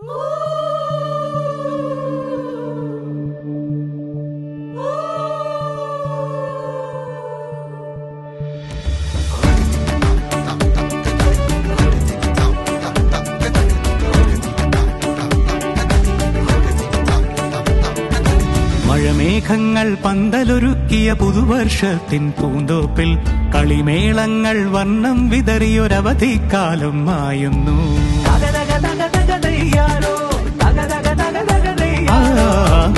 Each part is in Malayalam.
മഴമേഘങ്ങൾ പന്തലൊരുക്കിയ പുതുവർഷത്തിൻ പൂന്തോപ്പിൽ കളിമേളങ്ങൾ വർണ്ണം വിതറിയൊരവധിക്കാലം മായുന്നു.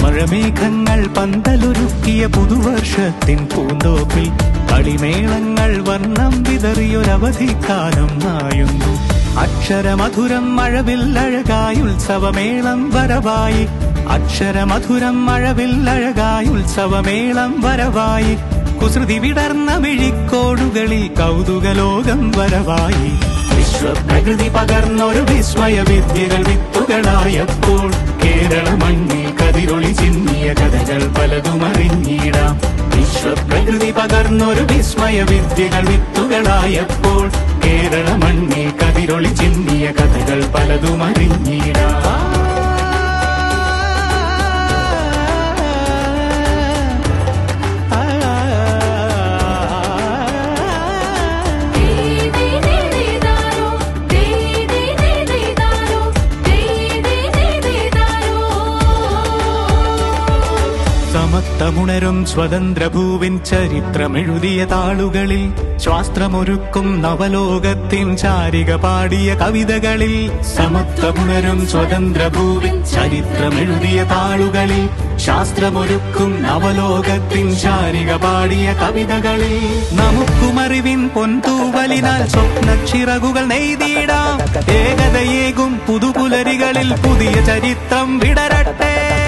മഴമേഘങ്ങൾ പന്തലൊരുക്കിയ പുതുവർഷത്തിൻ പൂന്തോപ്പിൽ കളിമേളങ്ങൾ വർണ്ണം വിതറിയൊരവധിക്കാലം മായുന്നു. അക്ഷരമധുരം മഴവില്ലഴകായി ഉത്സവമേളം വരവായി, അക്ഷരമധുരം മഴവില്ലഴകായി ഉത്സവമേളം വരവായി, കുസൃതി വിടർന്ന മിഴിക്കോടുകളിൽ കൗതുകലോകം വരവായി. വിശ്വപ്രകൃതി പകർന്നൊരു വിസ്മയ വിദ്യകൾ വിത്തുകളായപ്പോൾ കേരള മണ്ണിൽ കതിരൊളി ചിന്നിയ കഥകൾ പലതും അറിഞ്ഞിടാം. വിശ്വപ്രകൃതി പകർന്നൊരു വിസ്മയ വിദ്യകൾ വിത്തുകളായപ്പോൾ കേരള മണ്ണിൽ കതിരൊളി ചിന്നിയ കഥകൾ പലതും അറിഞ്ഞിടാം. സമത്വമുണരും സ്വതന്ത്രഭൂവിൻ ചരിത്രമെഴുതിയ താളുകളിൽ, ശാസ്ത്രമൊരുക്കും നവലോകത്തിൻ ചാരിക പാടിയ കവിതകളിൽ. സമത്വമുണരും സ്വതന്ത്രഭൂവിൻ ചരിത്രമെഴുതിയ താളുകളിൽ, ശാസ്ത്രമൊരുക്കും നവലോകത്തിൻ ചാരിക പാടിയ കവിതകളിൽ. നമുക്കുമറിവിൻ പൊൻതൂവലിനാൽ സ്വപ്നച്ചിറകുകൾ നെയ്തിടാം. ഏകതയേകും പുതുപുലരികളിൽ പുതിയ ചരിത്രം വിടരട്ടെ.